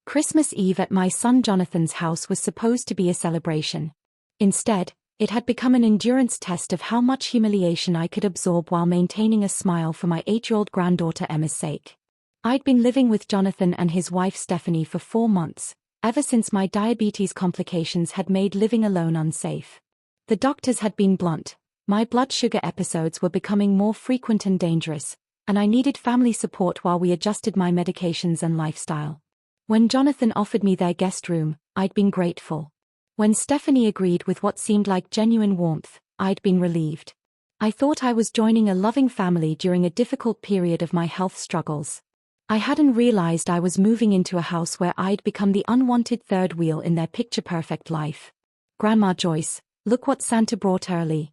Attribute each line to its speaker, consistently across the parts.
Speaker 1: Christmas Eve at my son Jonathan's house was supposed to be a celebration. Instead, it had become an endurance test of how much humiliation I could absorb while maintaining a smile for my 8-year-old granddaughter Emma's sake. I'd been living with Jonathan and his wife Stephanie for 4 months, ever since my diabetes complications had made living alone unsafe. The doctors had been blunt. My blood sugar episodes were becoming more frequent and dangerous, and I needed family support while we adjusted my medications and lifestyle. When Jonathan offered me their guest room, I'd been grateful. When Stephanie agreed with what seemed like genuine warmth, I'd been relieved. I thought I was joining a loving family during a difficult period of my health struggles. I hadn't realized I was moving into a house where I'd become the unwanted third wheel in their picture-perfect life. "Grandma Joyce, look what Santa brought early."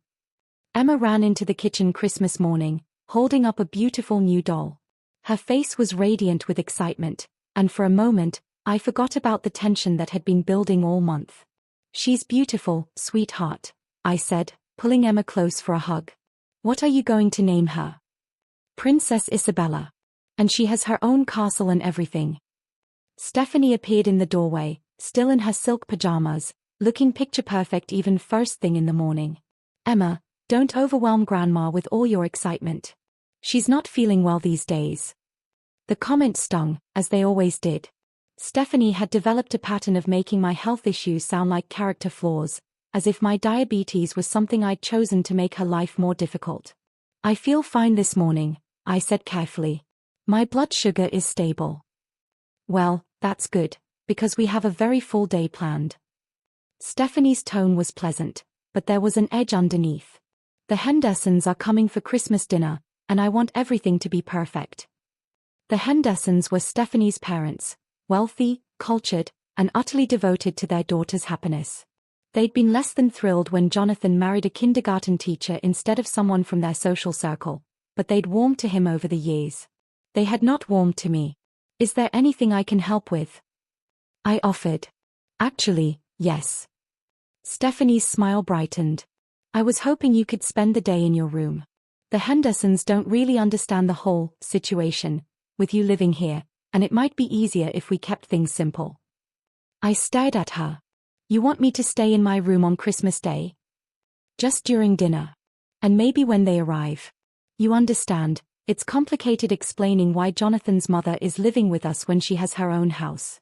Speaker 1: Emma ran into the kitchen Christmas morning, holding up a beautiful new doll. Her face was radiant with excitement, and for a moment, I forgot about the tension that had been building all month. "She's beautiful, sweetheart," I said, pulling Emma close for a hug. "What are you going to name her?" "Princess Isabella. And she has her own castle and everything." Stephanie appeared in the doorway, still in her silk pajamas, looking picture-perfect even first thing in the morning. "Emma, don't overwhelm Grandma with all your excitement. She's not feeling well these days." The comment stung, as they always did. Stephanie had developed a pattern of making my health issues sound like character flaws, as if my diabetes was something I'd chosen to make her life more difficult. "I feel fine this morning," I said carefully. "My blood sugar is stable." "Well, that's good, because we have a very full day planned." Stephanie's tone was pleasant, but there was an edge underneath. "The Hendersons are coming for Christmas dinner, and I want everything to be perfect." The Hendersons were Stephanie's parents, wealthy, cultured, and utterly devoted to their daughter's happiness. They'd been less than thrilled when Jonathan married a kindergarten teacher instead of someone from their social circle, but they'd warmed to him over the years. They had not warmed to me. "Is there anything I can help with?" I offered. "Actually, yes." Stephanie's smile brightened. "I was hoping you could spend the day in your room. The Hendersons don't really understand the whole situation with you living here, and it might be easier if we kept things simple." I stared at her. "You want me to stay in my room on Christmas Day?" "Just during dinner. And maybe when they arrive. You understand, it's complicated explaining why Jonathan's mother is living with us when she has her own house."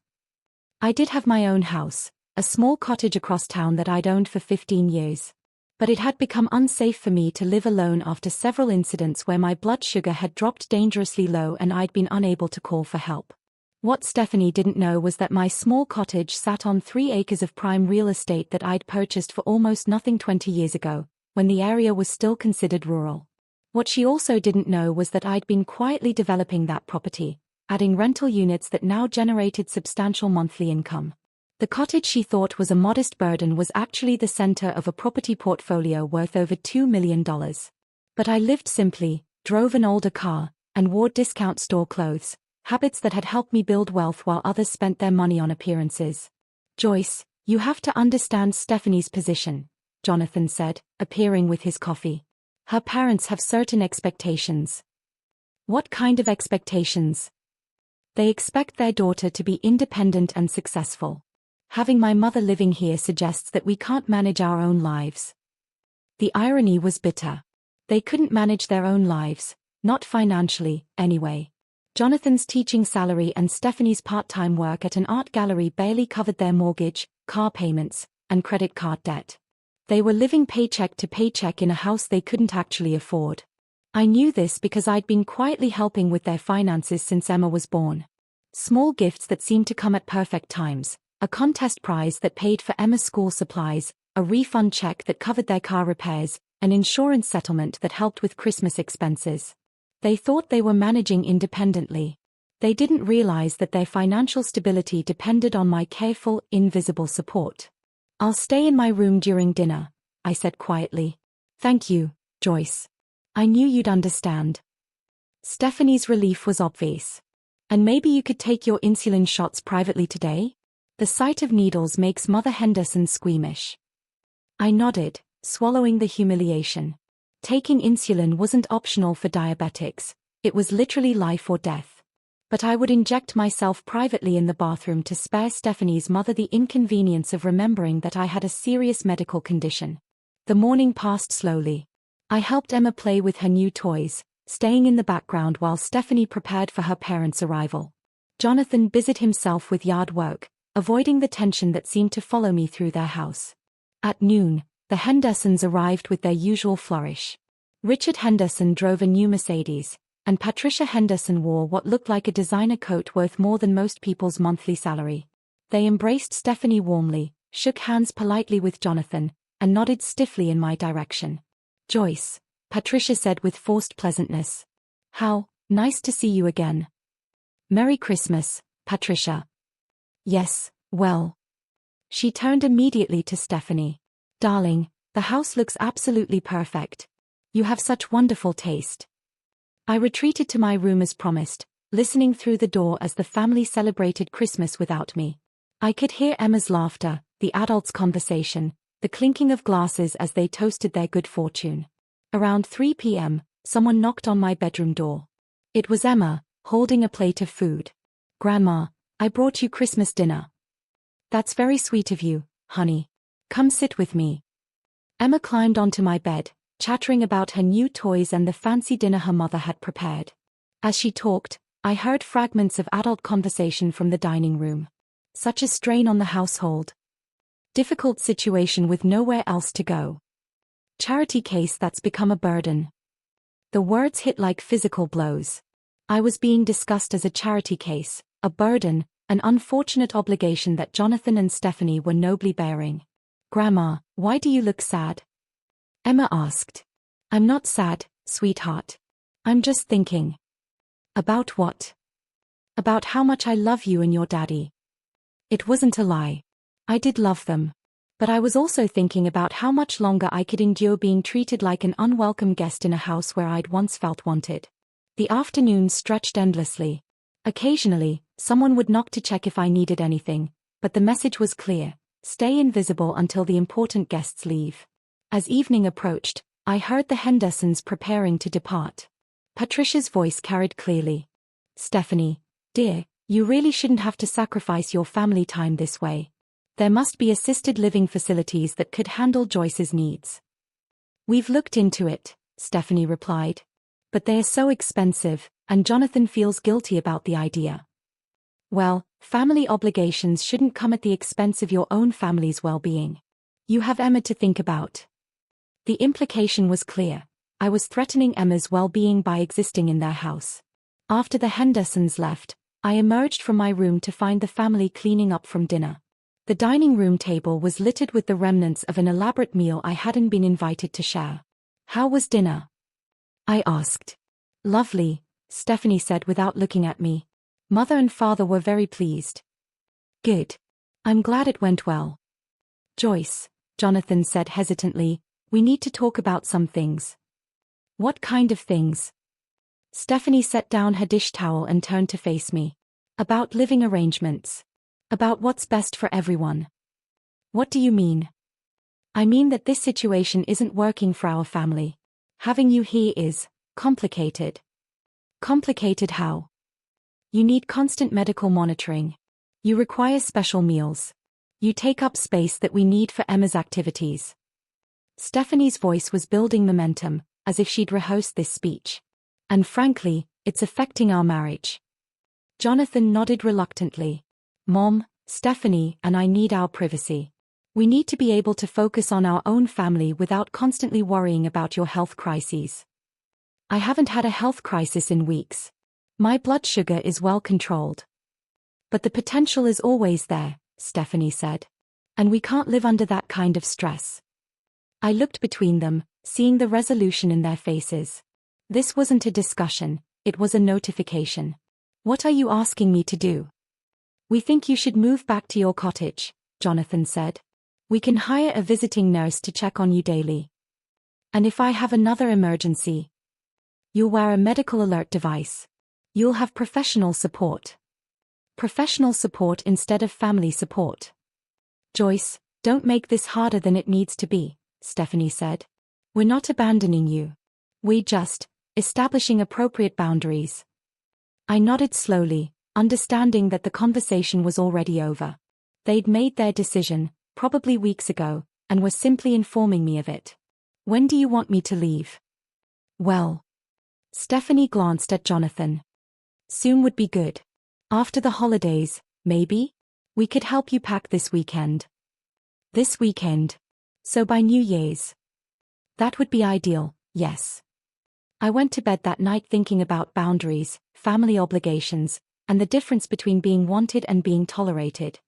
Speaker 1: I did have my own house, a small cottage across town that I'd owned for 15 years. But it had become unsafe for me to live alone after several incidents where my blood sugar had dropped dangerously low and I'd been unable to call for help. What Stephanie didn't know was that my small cottage sat on 3 acres of prime real estate that I'd purchased for almost nothing 20 years ago, when the area was still considered rural. What she also didn't know was that I'd been quietly developing that property, adding rental units that now generated substantial monthly income. The cottage she thought was a modest burden was actually the center of a property portfolio worth over $2 million. But I lived simply, drove an older car, and wore discount store clothes, habits that had helped me build wealth while others spent their money on appearances. "Joyce, you have to understand Stephanie's position," Jonathan said, appearing with his coffee. "Her parents have certain expectations." "What kind of expectations?" "They expect their daughter to be independent and successful. Having my mother living here suggests that we can't manage our own lives." The irony was bitter. They couldn't manage their own lives, not financially, anyway. Jonathan's teaching salary and Stephanie's part-time work at an art gallery barely covered their mortgage, car payments, and credit card debt. They were living paycheck to paycheck in a house they couldn't actually afford. I knew this because I'd been quietly helping with their finances since Emma was born. Small gifts that seemed to come at perfect times. A contest prize that paid for Emma's school supplies, a refund check that covered their car repairs, an insurance settlement that helped with Christmas expenses. They thought they were managing independently. They didn't realize that their financial stability depended on my careful, invisible support. "I'll stay in my room during dinner," I said quietly. "Thank you, Joyce. I knew you'd understand." Stephanie's relief was obvious. "And maybe you could take your insulin shots privately today? The sight of needles makes Mother Henderson squeamish." I nodded, swallowing the humiliation. Taking insulin wasn't optional for diabetics, it was literally life or death. But I would inject myself privately in the bathroom to spare Stephanie's mother the inconvenience of remembering that I had a serious medical condition. The morning passed slowly. I helped Emma play with her new toys, staying in the background while Stephanie prepared for her parents' arrival. Jonathan busied himself with yard work, avoiding the tension that seemed to follow me through their house. At noon, the Hendersons arrived with their usual flourish. Richard Henderson drove a new Mercedes, and Patricia Henderson wore what looked like a designer coat worth more than most people's monthly salary. They embraced Stephanie warmly, shook hands politely with Jonathan, and nodded stiffly in my direction. "Joyce," Patricia said with forced pleasantness. "How nice to see you again." "Merry Christmas, Patricia." "Yes, well." She turned immediately to Stephanie. "Darling, the house looks absolutely perfect. You have such wonderful taste." I retreated to my room as promised, listening through the door as the family celebrated Christmas without me. I could hear Emma's laughter, the adults' conversation, the clinking of glasses as they toasted their good fortune. Around 3 p.m., someone knocked on my bedroom door. It was Emma, holding a plate of food. "Grandma, I brought you Christmas dinner." "That's very sweet of you, honey. Come sit with me." Emma climbed onto my bed, chattering about her new toys and the fancy dinner her mother had prepared. As she talked, I heard fragments of adult conversation from the dining room. Such a strain on the household. Difficult situation with nowhere else to go. Charity case that's become a burden. The words hit like physical blows. I was being discussed as a charity case, a burden, an unfortunate obligation that Jonathan and Stephanie were nobly bearing. "Grandma, why do you look sad?" Emma asked. "I'm not sad, sweetheart. I'm just thinking." "About what?" "About how much I love you and your daddy." It wasn't a lie. I did love them. But I was also thinking about how much longer I could endure being treated like an unwelcome guest in a house where I'd once felt wanted. The afternoons stretched endlessly. Occasionally, someone would knock to check if I needed anything, but the message was clear: stay invisible until the important guests leave. As evening approached, I heard the Hendersons preparing to depart. Patricia's voice carried clearly. "Stephanie, dear, you really shouldn't have to sacrifice your family time this way. There must be assisted living facilities that could handle Joyce's needs." "We've looked into it," Stephanie replied. "But they are so expensive, and Jonathan feels guilty about the idea." "Well, family obligations shouldn't come at the expense of your own family's well-being. You have Emma to think about." The implication was clear. I was threatening Emma's well-being by existing in their house. After the Hendersons left, I emerged from my room to find the family cleaning up from dinner. The dining room table was littered with the remnants of an elaborate meal I hadn't been invited to share. "How was dinner?" I asked. "Lovely," Stephanie said without looking at me. "Mother and father were very pleased." "Good. I'm glad it went well." "Joyce," Jonathan said hesitantly, "we need to talk about some things." "What kind of things?" Stephanie set down her dish towel and turned to face me. "About living arrangements. About what's best for everyone." "What do you mean?" "I mean that this situation isn't working for our family. Having you here is complicated." "Complicated how?" "You need constant medical monitoring. You require special meals. You take up space that we need for Emma's activities." Stephanie's voice was building momentum, as if she'd rehearsed this speech. "And frankly, it's affecting our marriage." Jonathan nodded reluctantly. "Mom, Stephanie and I need our privacy. We need to be able to focus on our own family without constantly worrying about your health crises." "I haven't had a health crisis in weeks. My blood sugar is well controlled." "But the potential is always there," Stephanie said. "And we can't live under that kind of stress." I looked between them, seeing the resolution in their faces. This wasn't a discussion, it was a notification. "What are you asking me to do?" "We think you should move back to your cottage," Jonathan said. "We can hire a visiting nurse to check on you daily. And if I have another emergency, you'll wear a medical alert device. You'll have professional support." "Professional support instead of family support." "Joyce, don't make this harder than it needs to be," Stephanie said. "We're not abandoning you. We're just establishing appropriate boundaries." I nodded slowly, understanding that the conversation was already over. They'd made their decision, probably weeks ago, and were simply informing me of it. When do you want me to leave? Well. Stephanie glanced at Jonathan. Soon would be good. After the holidays, maybe? We could help you pack this weekend. This weekend. So by New Year's. That would be ideal, yes. I went to bed that night thinking about boundaries, family obligations, and the difference between being wanted and being tolerated.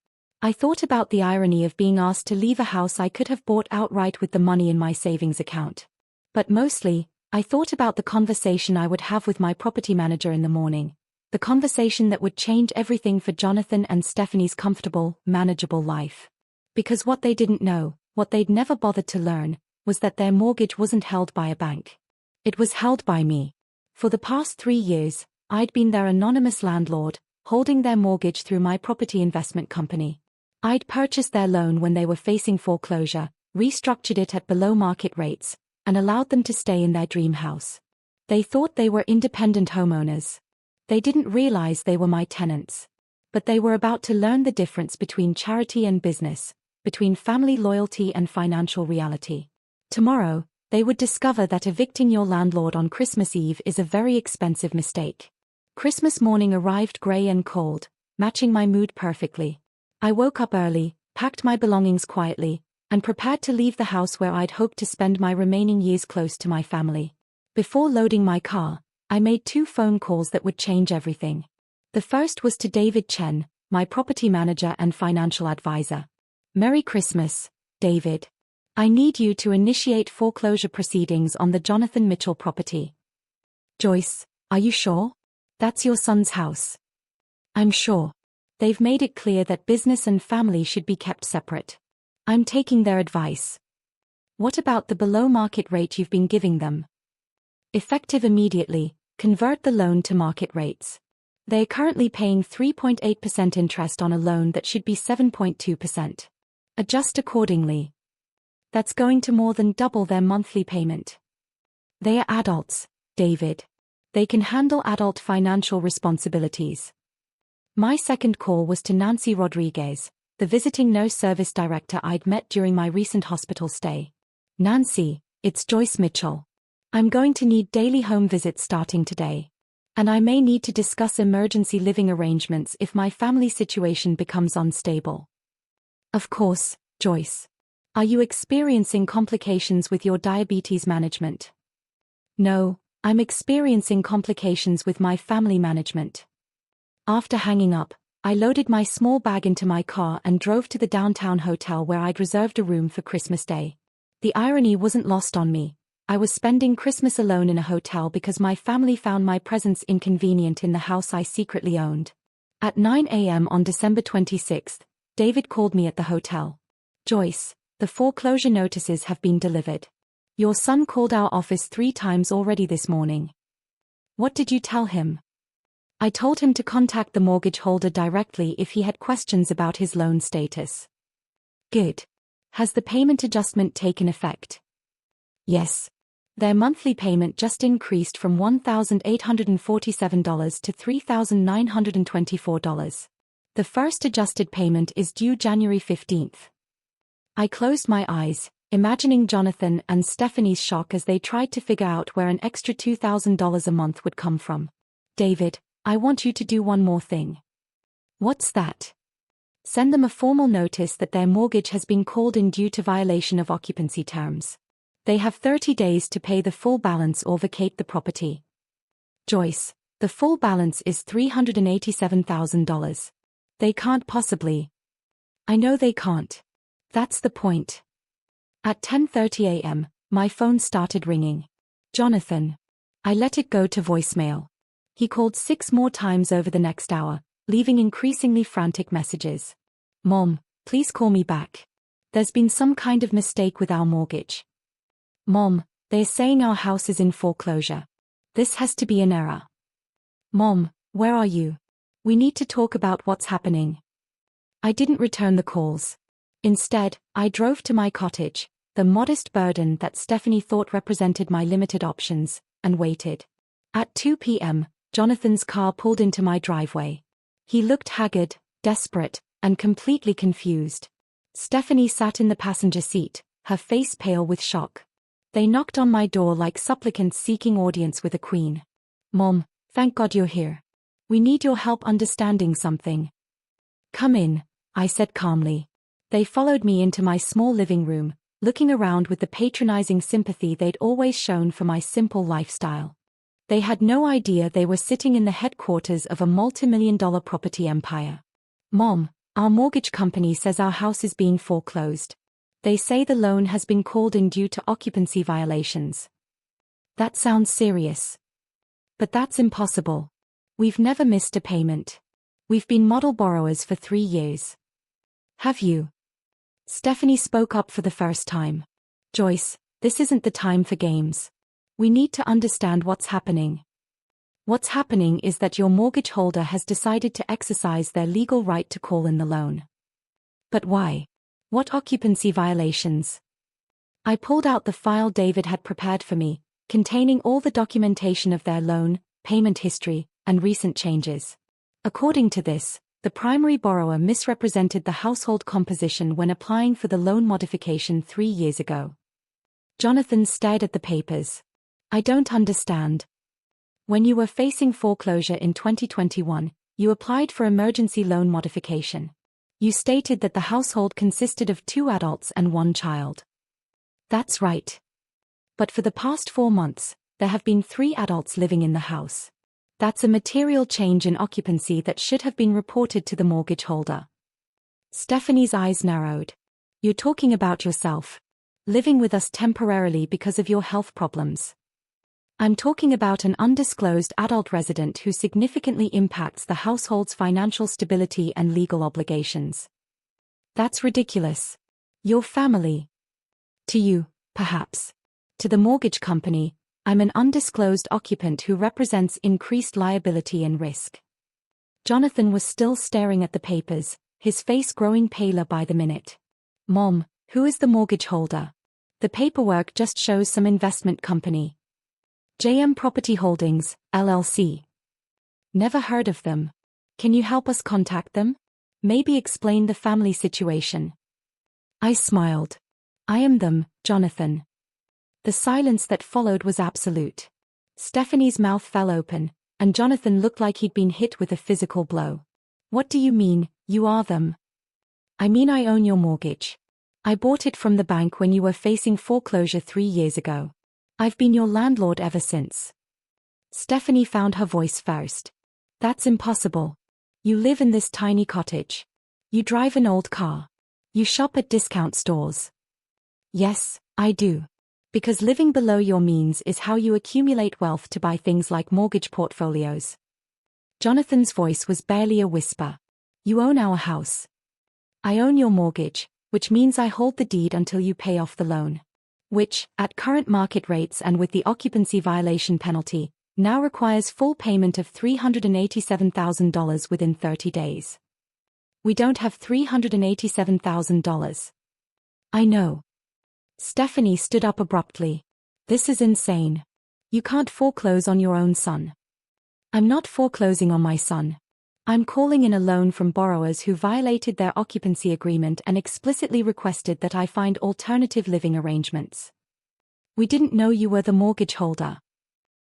Speaker 1: I thought about the irony of being asked to leave a house I could have bought outright with the money in my savings account. But mostly, I thought about the conversation I would have with my property manager in the morning. The conversation that would change everything for Jonathan and Stephanie's comfortable, manageable life. Because what they didn't know, what they'd never bothered to learn, was that their mortgage wasn't held by a bank. It was held by me. For the past 3 years, I'd been their anonymous landlord, holding their mortgage through my property investment company. I'd purchased their loan when they were facing foreclosure, restructured it at below-market rates, and allowed them to stay in their dream house. They thought they were independent homeowners. They didn't realize they were my tenants. But they were about to learn the difference between charity and business, between family loyalty and financial reality. Tomorrow, they would discover that evicting your landlord on Christmas Eve is a very expensive mistake. Christmas morning arrived grey and cold, matching my mood perfectly. I woke up early, packed my belongings quietly, and prepared to leave the house where I'd hoped to spend my remaining years close to my family. Before loading my car, I made 2 phone calls that would change everything. The first was to David Chen, my property manager and financial advisor. Merry Christmas, David. I need you to initiate foreclosure proceedings on the Jonathan Mitchell property. Joyce, are you sure? That's your son's house. I'm sure. They've made it clear that business and family should be kept separate. I'm taking their advice. What about the below-market rate you've been giving them? Effective immediately, convert the loan to market rates. They're currently paying 3.8% interest on a loan that should be 7.2%. Adjust accordingly. That's going to more than double their monthly payment. They are adults, David. They can handle adult financial responsibilities. My second call was to Nancy Rodriguez, the visiting nurse service director I'd met during my recent hospital stay. Nancy, it's Joyce Mitchell. I'm going to need daily home visits starting today. And I may need to discuss emergency living arrangements if my family situation becomes unstable. Of course, Joyce. Are you experiencing complications with your diabetes management? No, I'm experiencing complications with my family management. After hanging up, I loaded my small bag into my car and drove to the downtown hotel where I'd reserved a room for Christmas Day. The irony wasn't lost on me. I was spending Christmas alone in a hotel because my family found my presence inconvenient in the house I secretly owned. At 9 a.m. on December 26th, David called me at the hotel. Joyce, the foreclosure notices have been delivered. Your son called our office 3 times already this morning. What did you tell him? I told him to contact the mortgage holder directly if he had questions about his loan status. Good. Has the payment adjustment taken effect? Yes. Their monthly payment just increased from $1,847 to $3,924. The first adjusted payment is due January 15th. I closed my eyes, imagining Jonathan and Stephanie's shock as they tried to figure out where an extra $2,000 a month would come from. David, I want you to do one more thing. What's that? Send them a formal notice that their mortgage has been called in due to violation of occupancy terms. They have 30 days to pay the full balance or vacate the property. Joyce, the full balance is $387,000. They can't possibly. I know they can't. That's the point. At 10:30 a.m., my phone started ringing. Jonathan. I let it go to voicemail. He called 6 more times over the next hour, leaving increasingly frantic messages. Mom, please call me back. There's been some kind of mistake with our mortgage. Mom, they're saying our house is in foreclosure. This has to be an error. Mom, where are you? We need to talk about what's happening. I didn't return the calls. Instead, I drove to my cottage, the modest burden that Stephanie thought represented my limited options, and waited. At 2 p.m., Jonathan's car pulled into my driveway. He looked haggard, desperate, and completely confused. Stephanie sat in the passenger seat, her face pale with shock. They knocked on my door like supplicants seeking audience with a queen. "Mom, thank God you're here. We need your help understanding something." "Come in," I said calmly. They followed me into my small living room, looking around with the patronizing sympathy they'd always shown for my simple lifestyle. They had no idea they were sitting in the headquarters of a multi-million-dollar property empire. "Mom, our mortgage company says our house is being foreclosed. They say the loan has been called in due to occupancy violations." "That sounds serious. But that's impossible. We've never missed a payment. We've been model borrowers for 3 years." "Have you?" Stephanie spoke up for the first time. "Joyce, this isn't the time for games. We need to understand what's happening. What's happening is that your mortgage holder has decided to exercise their legal right to call in the loan." "But why? What occupancy violations?" I pulled out the file David had prepared for me, containing all the documentation of their loan, payment history, and recent changes. According to this, the primary borrower misrepresented the household composition when applying for the loan modification 3 years ago. Jonathan stared at the papers. "I don't understand. When you were facing foreclosure in 2021, you applied for emergency loan modification. You stated that the household consisted of 2 adults and 1 child." "That's right. But for the past 4 months, there have been 3 adults living in the house. That's a material change in occupancy that should have been reported to the mortgage holder." Stephanie's eyes narrowed. "You're talking about yourself. Living with us temporarily because of your health problems." "I'm talking about an undisclosed adult resident who significantly impacts the household's financial stability and legal obligations." "That's ridiculous. Your family." "To you, perhaps. To the mortgage company, I'm an undisclosed occupant who represents increased liability and risk." Jonathan was still staring at the papers, his face growing paler by the minute. "Mom, who is the mortgage holder? The paperwork just shows some investment company." "JM Property Holdings, LLC." "Never heard of them. Can you help us contact them? Maybe explain the family situation." I smiled. "I am them, Jonathan." The silence that followed was absolute. Stephanie's mouth fell open, and Jonathan looked like he'd been hit with a physical blow. "What do you mean, you are them?" "I mean I own your mortgage. I bought it from the bank when you were facing foreclosure 3 years ago. I've been your landlord ever since." Stephanie found her voice first. "That's impossible. You live in this tiny cottage. You drive an old car. You shop at discount stores." "Yes, I do. Because living below your means is how you accumulate wealth to buy things like mortgage portfolios." Jonathan's voice was barely a whisper. "You own our house. I own your mortgage, which means I hold the deed until you pay off the loan. Which, at current market rates and with the occupancy violation penalty, now requires full payment of $387,000 within 30 days. We don't have $387,000. "I know." Stephanie stood up abruptly. "This is insane. You can't foreclose on your own son." "I'm not foreclosing on my son. I'm calling in a loan from borrowers who violated their occupancy agreement and explicitly requested that I find alternative living arrangements. We didn't know you were the mortgage holder.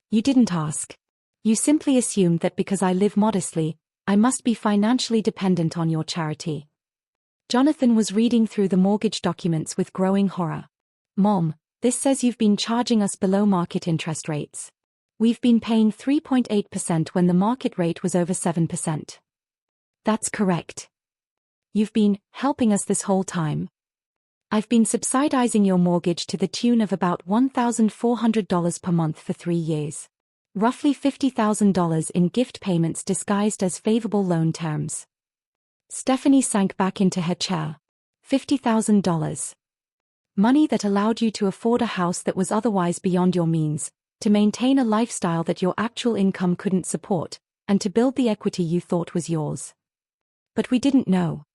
Speaker 1: You didn't ask. You simply assumed that because I live modestly, I must be financially dependent on your charity." Jonathan was reading through the mortgage documents with growing horror. "Mom, this says you've been charging us below market interest rates. We've been paying 3.8% when the market rate was over 7%. "That's correct. You've been helping us this whole time. I've been subsidizing your mortgage to the tune of about $1,400 per month for 3 years. Roughly $50,000 in gift payments disguised as favorable loan terms." Stephanie sank back into her chair. $50,000. Money that allowed you to afford a house that was otherwise beyond your means, to maintain a lifestyle that your actual income couldn't support, and to build the equity you thought was yours. "But we didn't know."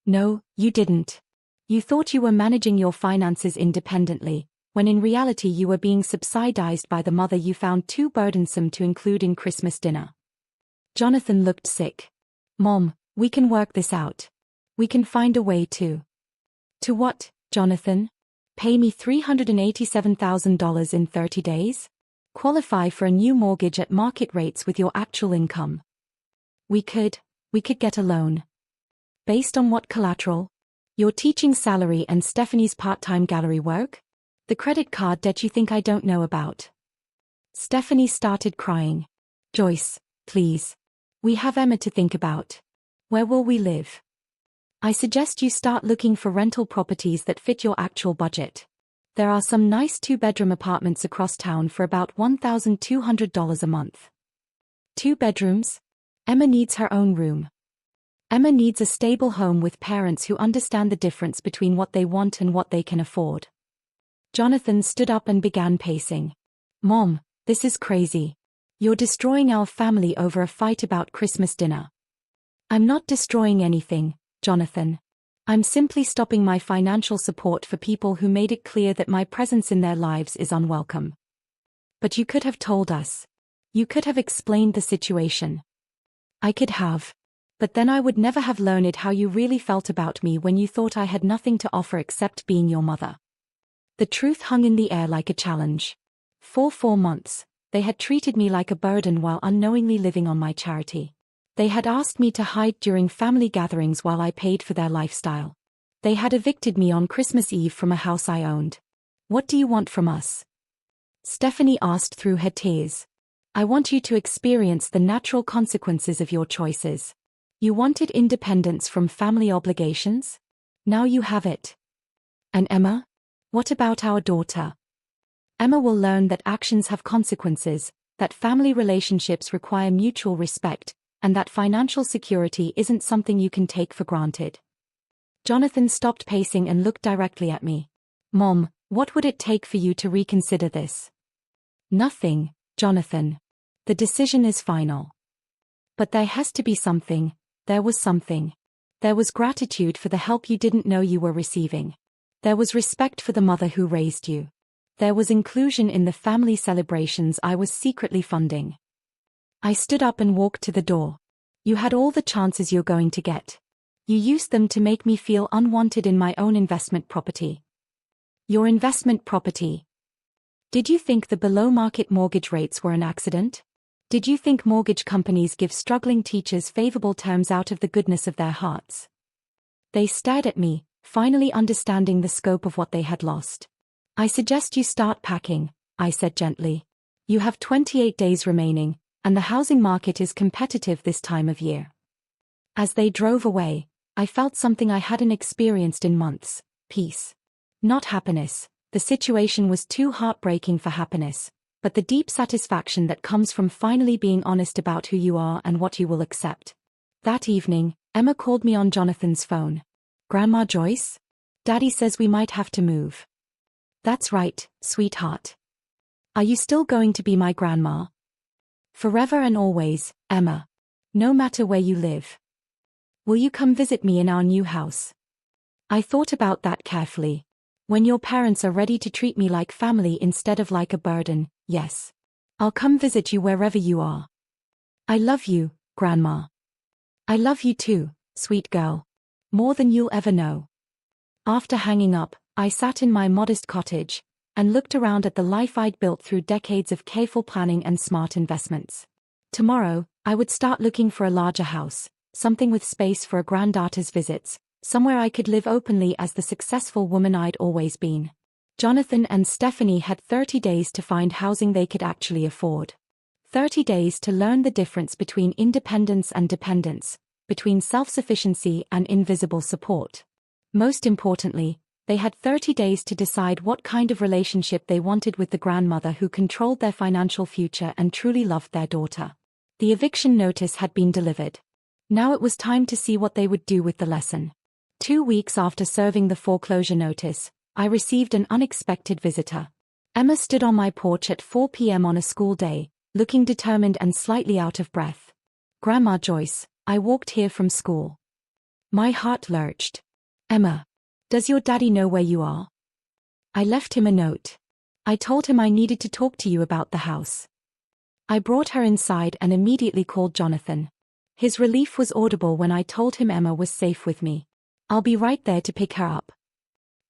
Speaker 1: "No, you didn't. You thought you were managing your finances independently, when in reality you were being subsidized by the mother you found too burdensome to include in Christmas dinner. Jonathan looked sick. Mom, we can work this out. We can find a way to. To what, Jonathan? Pay me $387,000 in 30 days? Qualify for a new mortgage at market rates with your actual income? We could get a loan. Based on what collateral? Your teaching salary and Stephanie's part-time gallery work? The credit card debt you think I don't know about? Stephanie started crying. Joyce, please. We have Emma to think about. Where will we live? I suggest you start looking for rental properties that fit your actual budget. There are some nice 2-bedroom apartments across town for about $1,200 a month. 2 bedrooms? Emma needs her own room. Emma needs a stable home with parents who understand the difference between what they want and what they can afford. Jonathan stood up and began pacing. Mom, this is crazy. You're destroying our family over a fight about Christmas dinner. I'm not destroying anything, Jonathan. I'm simply stopping my financial support for people who made it clear that my presence in their lives is unwelcome. But you could have told us. You could have explained the situation. I could have. But then I would never have learned how you really felt about me when you thought I had nothing to offer except being your mother. The truth hung in the air like a challenge. For 4 months, they had treated me like a burden while unknowingly living on my charity. They had asked me to hide during family gatherings while I paid for their lifestyle. They had evicted me on Christmas Eve from a house I owned. What do you want from us? Stephanie asked through her tears. I want you to experience the natural consequences of your choices. You wanted independence from family obligations? Now you have it. And Emma? What about our daughter? Emma will learn that actions have consequences, that family relationships require mutual respect, and that financial security isn't something you can take for granted. Jonathan stopped pacing and looked directly at me. Mom, what would it take for you to reconsider this? Nothing, Jonathan. The decision is final. But there has to be something. There was something. There was gratitude for the help you didn't know you were receiving. There was respect for the mother who raised you. There was inclusion in the family celebrations I was secretly funding. I stood up and walked to the door. You had all the chances you're going to get. You used them to make me feel unwanted in my own investment property. Your investment property. Did you think the below-market mortgage rates were an accident? Did you think mortgage companies give struggling teachers favorable terms out of the goodness of their hearts? They stared at me, finally understanding the scope of what they had lost. I suggest you start packing, I said gently. You have 28 days remaining, and the housing market is competitive this time of year. As they drove away, I felt something I hadn't experienced in months: peace. Not happiness. The situation was too heartbreaking for happiness, but the deep satisfaction that comes from finally being honest about who you are and what you will accept. That evening, Emma called me on Jonathan's phone. Grandma Joyce? Daddy says we might have to move. That's right, sweetheart. Are you still going to be my grandma? Forever and always, Emma. No matter where you live. Will you come visit me in our new house? I thought about that carefully. When your parents are ready to treat me like family instead of like a burden, yes. I'll come visit you wherever you are. I love you, Grandma. I love you too, sweet girl. More than you'll ever know. After hanging up, I sat in my modest cottage and looked around at the life I'd built through decades of careful planning and smart investments. Tomorrow, I would start looking for a larger house, something with space for a granddaughter's visits, somewhere I could live openly as the successful woman I'd always been. Jonathan and Stephanie had 30 days to find housing they could actually afford. 30 days to learn the difference between independence and dependence, between self-sufficiency and invisible support. Most importantly, they had 30 days to decide what kind of relationship they wanted with the grandmother who controlled their financial future and truly loved their daughter. The eviction notice had been delivered. Now it was time to see what they would do with the lesson. 2 weeks after serving the foreclosure notice, I received an unexpected visitor. Emma stood on my porch at 4 p.m. on a school day, looking determined and slightly out of breath. Grandma Joyce, I walked here from school. My heart lurched. Emma. Does your daddy know where you are? I left him a note. I told him I needed to talk to you about the house. I brought her inside and immediately called Jonathan. His relief was audible when I told him Emma was safe with me. I'll be right there to pick her up.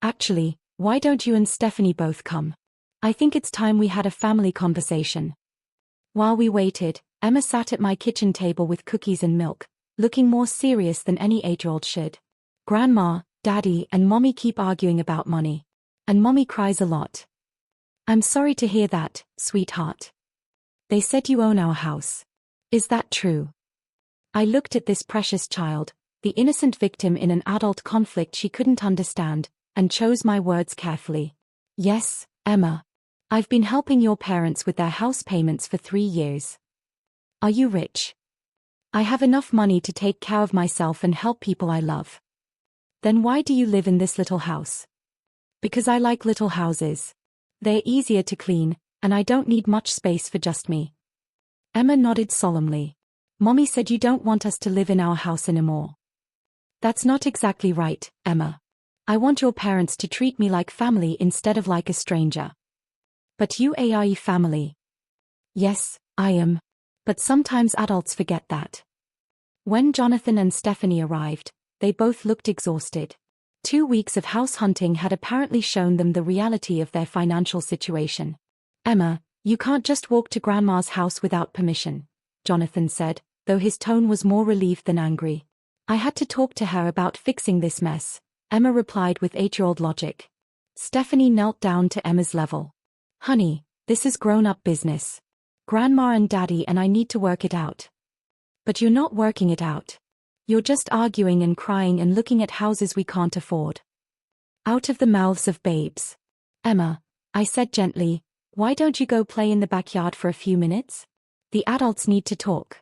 Speaker 1: Actually, why don't you and Stephanie both come? I think it's time we had a family conversation. While we waited, Emma sat at my kitchen table with cookies and milk, looking more serious than any 8-year-old should. Grandma, Daddy, and Mommy keep arguing about money. And Mommy cries a lot. I'm sorry to hear that, sweetheart. They said you own our house. Is that true? I looked at this precious child, the innocent victim in an adult conflict she couldn't understand, and chose my words carefully. Yes, Emma. I've been helping your parents with their house payments for 3 years. Are you rich? I have enough money to take care of myself and help people I love. Then why do you live in this little house? Because I like little houses. They're easier to clean, and I don't need much space for just me. Emma nodded solemnly. Mommy said you don't want us to live in our house anymore. That's not exactly right, Emma. I want your parents to treat me like family instead of like a stranger. But you are family. Yes, I am. But sometimes adults forget that. When Jonathan and Stephanie arrived, they both looked exhausted. 2 weeks of house hunting had apparently shown them the reality of their financial situation. Emma, you can't just walk to Grandma's house without permission, Jonathan said, though his tone was more relieved than angry. I had to talk to her about fixing this mess, Emma replied with 8-year-old logic. Stephanie knelt down to Emma's level. Honey, this is grown-up business. Grandma and Daddy and I need to work it out. But you're not working it out. You're just arguing and crying and looking at houses we can't afford. Out of the mouths of babes. Emma, I said gently, why don't you go play in the backyard for a few minutes? The adults need to talk.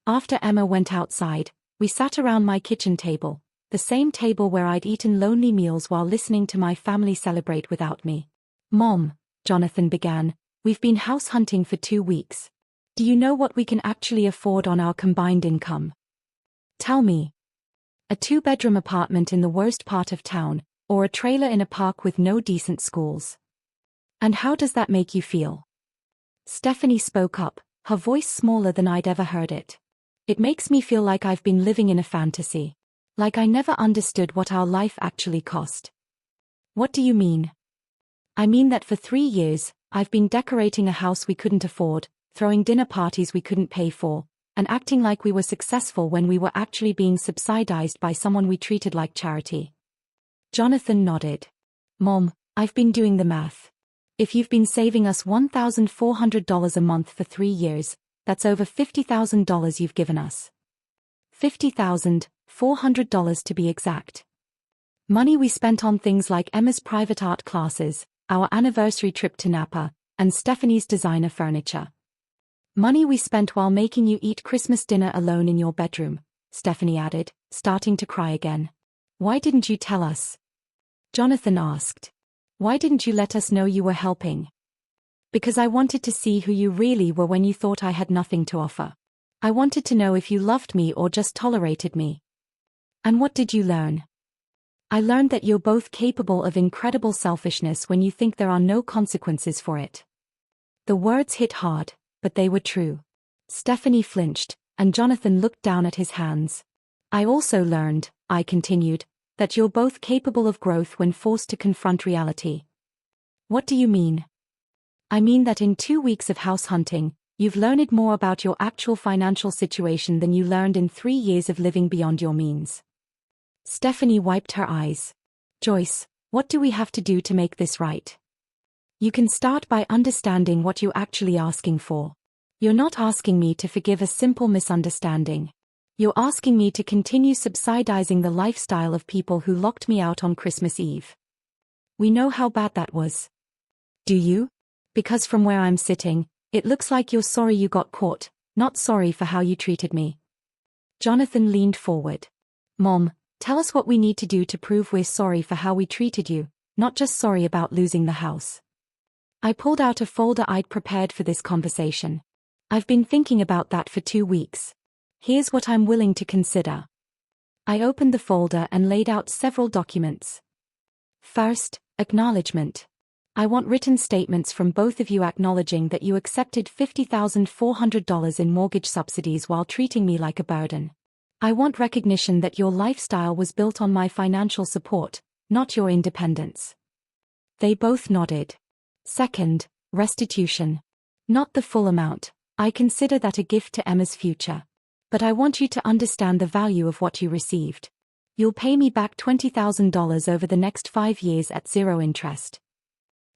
Speaker 1: After Emma went outside, we sat around my kitchen table, the same table where I'd eaten lonely meals while listening to my family celebrate without me. Mom, Jonathan began, we've been house hunting for 2 weeks. Do you know what we can actually afford on our combined income? Tell me. A 2-bedroom apartment in the worst part of town, or a trailer in a park with no decent schools. And how does that make you feel? Stephanie spoke up, her voice smaller than I'd ever heard it. It makes me feel like I've been living in a fantasy. Like I never understood what our life actually cost. What do you mean? I mean that for 3 years, I've been decorating a house we couldn't afford, throwing dinner parties we couldn't pay for, and acting like we were successful when we were actually being subsidized by someone we treated like charity. Jonathan nodded. Mom, I've been doing the math. If you've been saving us $1,400 a month for 3 years, that's over $50,000 you've given us. $50,400 to be exact. Money we spent on things like Emma's private art classes, our anniversary trip to Napa, and Stephanie's designer furniture. Money we spent while making you eat Christmas dinner alone in your bedroom, Stephanie added, starting to cry again. Why didn't you tell us? Jonathan asked. Why didn't you let us know you were helping? Because I wanted to see who you really were when you thought I had nothing to offer. I wanted to know if you loved me or just tolerated me. And what did you learn? I learned that you're both capable of incredible selfishness when you think there are no consequences for it. The words hit hard, but they were true. Stephanie flinched, and Jonathan looked down at his hands. I also learned, I continued, that you're both capable of growth when forced to confront reality. What do you mean? I mean that in 2 weeks of house hunting, you've learned more about your actual financial situation than you learned in 3 years of living beyond your means. Stephanie wiped her eyes. Joyce, what do we have to do to make this right? You can start by understanding what you're actually asking for. You're not asking me to forgive a simple misunderstanding. You're asking me to continue subsidizing the lifestyle of people who locked me out on Christmas Eve. We know how bad that was. Do you? Because from where I'm sitting, it looks like you're sorry you got caught, not sorry for how you treated me. Jonathan leaned forward. Mom, tell us what we need to do to prove we're sorry for how we treated you, not just sorry about losing the house. I pulled out a folder I'd prepared for this conversation. I've been thinking about that for 2 weeks. Here's what I'm willing to consider. I opened the folder and laid out several documents. First, acknowledgement. I want written statements from both of you acknowledging that you accepted $50,400 in mortgage subsidies while treating me like a burden. I want recognition that your lifestyle was built on my financial support, not your independence. They both nodded. Second, restitution. Not the full amount. I consider that a gift to Emma's future. But I want you to understand the value of what you received. You'll pay me back $20,000 over the next 5 years at 0 interest.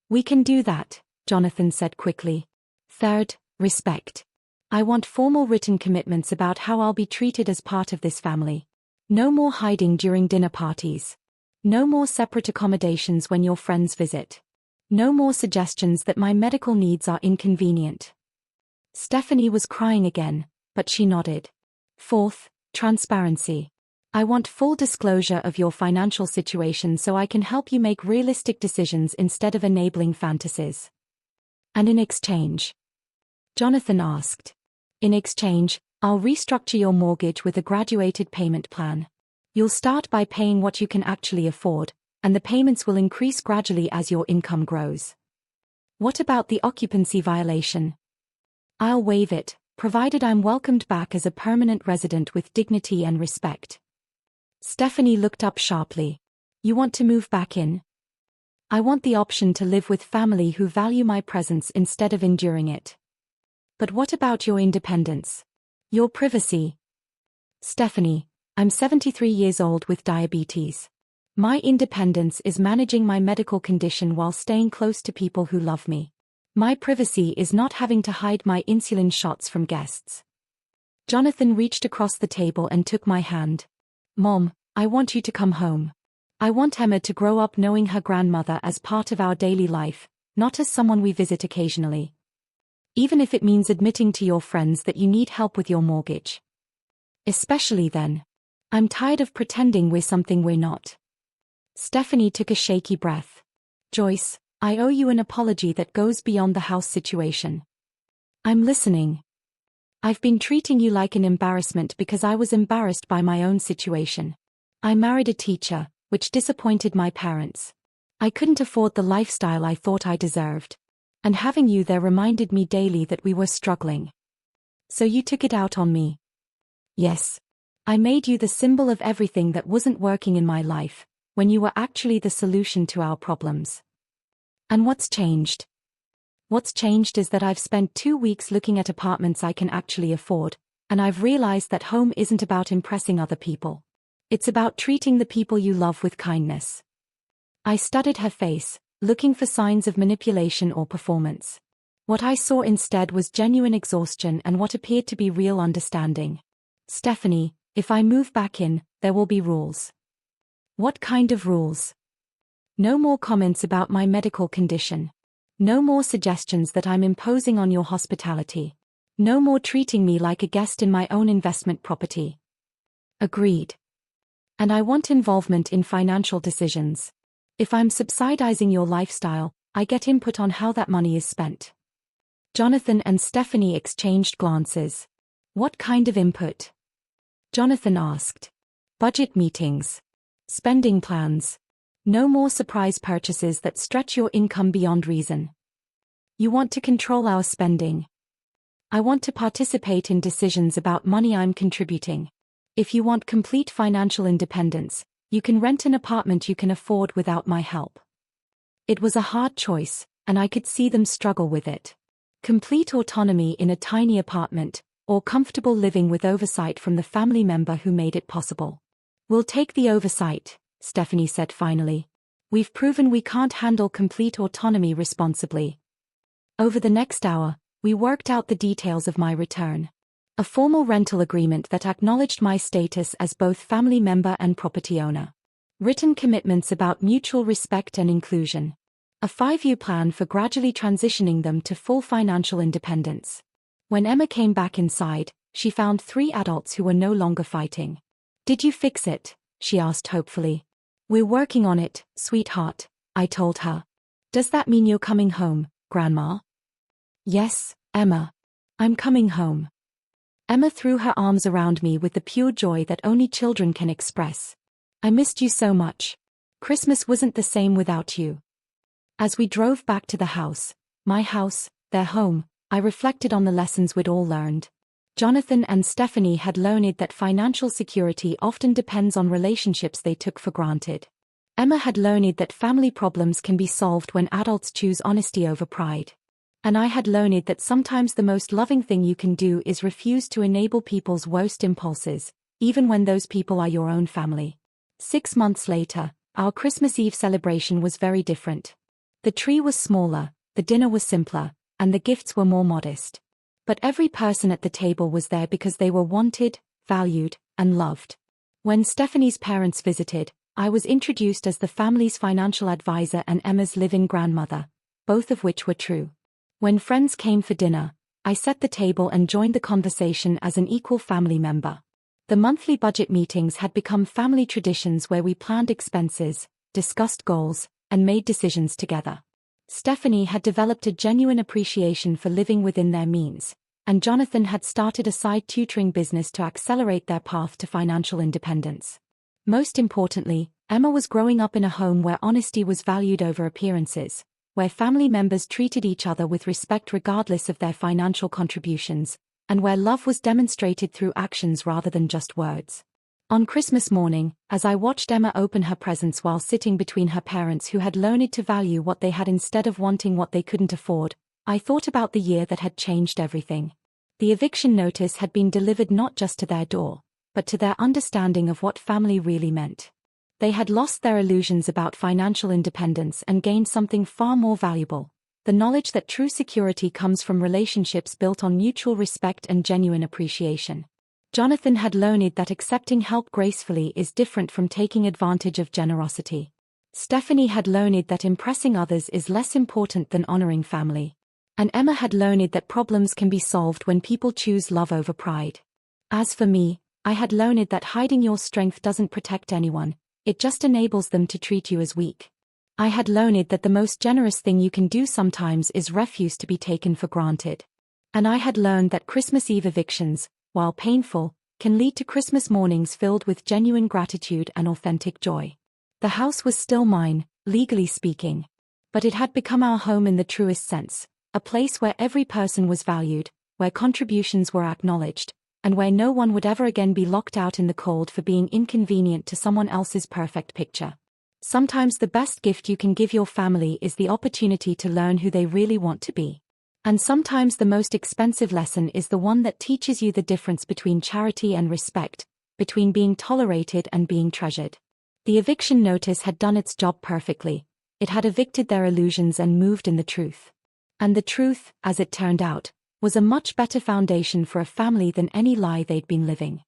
Speaker 1: We can do that, Jonathan said quickly. Third, respect. I want formal written commitments about how I'll be treated as part of this family. No more hiding during dinner parties. No more separate accommodations when your friends visit. No more suggestions that my medical needs are inconvenient. Stephanie was crying again, but she nodded. Fourth, transparency. I want full disclosure of your financial situation so I can help you make realistic decisions instead of enabling fantasies. And in exchange? Jonathan asked. In exchange, I'll restructure your mortgage with a graduated payment plan. You'll start by paying what you can actually afford, and the payments will increase gradually as your income grows. What about the occupancy violation? I'll waive it, provided I'm welcomed back as a permanent resident with dignity and respect. Stephanie looked up sharply. You want to move back in? I want the option to live with family who value my presence instead of enduring it. But what about your independence? Your privacy? Stephanie, I'm 73 years old with diabetes. My independence is managing my medical condition while staying close to people who love me. My privacy is not having to hide my insulin shots from guests. Jonathan reached across the table and took my hand. Mom, I want you to come home. I want Emma to grow up knowing her grandmother as part of our daily life, not as someone we visit occasionally. Even if it means admitting to your friends that you need help with your mortgage. Especially then. I'm tired of pretending we're something we're not. Stephanie took a shaky breath. Joyce, I owe you an apology that goes beyond the house situation. I'm listening. I've been treating you like an embarrassment because I was embarrassed by my own situation. I married a teacher, which disappointed my parents. I couldn't afford the lifestyle I thought I deserved. And having you there reminded me daily that we were struggling. So you took it out on me. Yes. I made you the symbol of everything that wasn't working in my life, when you were actually the solution to our problems. And what's changed? What's changed is that I've spent 2 weeks looking at apartments I can actually afford, and I've realized that home isn't about impressing other people. It's about treating the people you love with kindness. I studied her face, looking for signs of manipulation or performance. What I saw instead was genuine exhaustion and what appeared to be real understanding. Stephanie, if I move back in, there will be rules. What kind of rules? No more comments about my medical condition. No more suggestions that I'm imposing on your hospitality. No more treating me like a guest in my own investment property. Agreed. And I want involvement in financial decisions. If I'm subsidizing your lifestyle, I get input on how that money is spent. Jonathan and Stephanie exchanged glances. What kind of input? Jonathan asked. Budget meetings. Spending plans. No more surprise purchases that stretch your income beyond reason. You want to control our spending. I want to participate in decisions about money I'm contributing. If you want complete financial independence, you can rent an apartment you can afford without my help. It was a hard choice, and I could see them struggle with it. Complete autonomy in a tiny apartment, or comfortable living with oversight from the family member who made it possible. We'll take the oversight, Stephanie said finally. We've proven we can't handle complete autonomy responsibly. Over the next hour, we worked out the details of my return. A formal rental agreement that acknowledged my status as both family member and property owner. Written commitments about mutual respect and inclusion. A 5-year plan for gradually transitioning them to full financial independence. When Emma came back inside, she found 3 adults who were no longer fighting. Did you fix it? She asked hopefully. We're working on it, sweetheart, I told her. Does that mean you're coming home, Grandma? Yes, Emma. I'm coming home. Emma threw her arms around me with the pure joy that only children can express. I missed you so much. Christmas wasn't the same without you. As we drove back to the house, my house, their home, I reflected on the lessons we'd all learned. Jonathan and Stephanie had learned that financial security often depends on relationships they took for granted. Emma had learned that family problems can be solved when adults choose honesty over pride. And I had learned that sometimes the most loving thing you can do is refuse to enable people's worst impulses, even when those people are your own family. 6 months later, our Christmas Eve celebration was very different. The tree was smaller, the dinner was simpler, and the gifts were more modest. But every person at the table was there because they were wanted, valued, and loved. When Stephanie's parents visited, I was introduced as the family's financial advisor and Emma's live-in grandmother, both of which were true. When friends came for dinner, I set the table and joined the conversation as an equal family member. The monthly budget meetings had become family traditions where we planned expenses, discussed goals, and made decisions together. Stephanie had developed a genuine appreciation for living within their means, and Jonathan had started a side tutoring business to accelerate their path to financial independence. Most importantly, Emma was growing up in a home where honesty was valued over appearances, where family members treated each other with respect regardless of their financial contributions, and where love was demonstrated through actions rather than just words. On Christmas morning, as I watched Emma open her presents while sitting between her parents who had learned to value what they had instead of wanting what they couldn't afford, I thought about the year that had changed everything. The eviction notice had been delivered not just to their door, but to their understanding of what family really meant. They had lost their illusions about financial independence and gained something far more valuable: the knowledge that true security comes from relationships built on mutual respect and genuine appreciation. Jonathan had learned that accepting help gracefully is different from taking advantage of generosity. Stephanie had learned that impressing others is less important than honoring family. And Emma had learned that problems can be solved when people choose love over pride. As for me, I had learned that hiding your strength doesn't protect anyone, it just enables them to treat you as weak. I had learned that the most generous thing you can do sometimes is refuse to be taken for granted. And I had learned that Christmas Eve evictions, while painful, can lead to Christmas mornings filled with genuine gratitude and authentic joy. The house was still mine, legally speaking. But it had become our home in the truest sense, a place where every person was valued, where contributions were acknowledged, and where no one would ever again be locked out in the cold for being inconvenient to someone else's perfect picture. Sometimes the best gift you can give your family is the opportunity to learn who they really want to be. And sometimes the most expensive lesson is the one that teaches you the difference between charity and respect, between being tolerated and being treasured. The eviction notice had done its job perfectly. It had evicted their illusions and moved in the truth. And the truth, as it turned out, was a much better foundation for a family than any lie they'd been living.